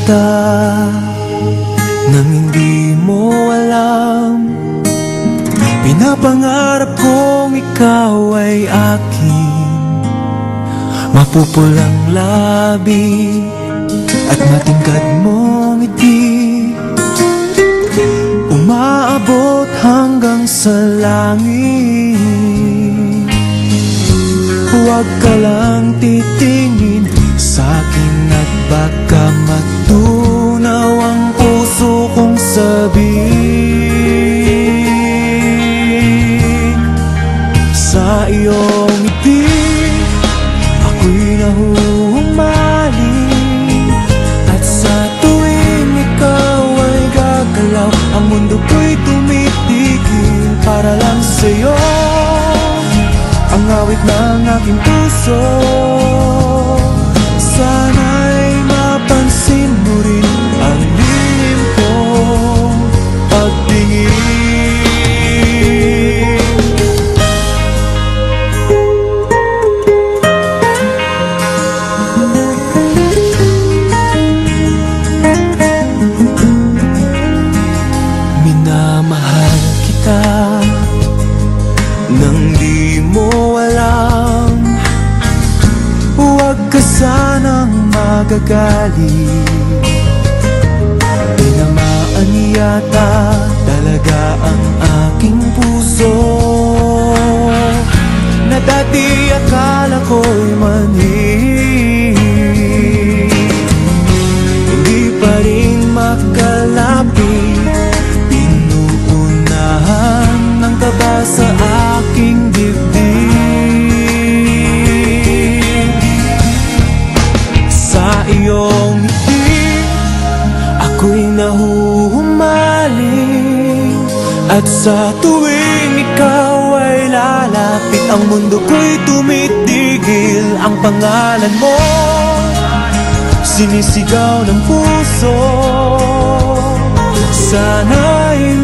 kita nang hindi mo alam. Pinapangarap kong ikaw ay akin, mapupulang labi at matingkad mong ngiti, umaabot hanggang sa langit. Huwag ka lang titingin sa'kin at baka matunaw ang puso kong sabihin. Sa iyong ngiti ako'y nahuhumaling, at sa tuwing ikaw ay gagalaw, ang mundo ko'y tumitigil para lang sa'yo. Ang awit ng aking puso, sana'y mapansin mo rin ang lihim kong pagtingin. Minamahal kita nang di mo alam. Huwag ka sanang magagalit, tinamaan yata talaga ang aking puso, na dati akala ko'y manhid. Hindi pa rin makalapit, pinuunahan ng kaba sa aking dibdib. Sa iyong ngiti ako'y nahuhumaling, at sa tuwing ikaw ay lalapit, ang mundo ko'y tumitigil. Ang pangalan mo sinisigaw ng puso, sana'y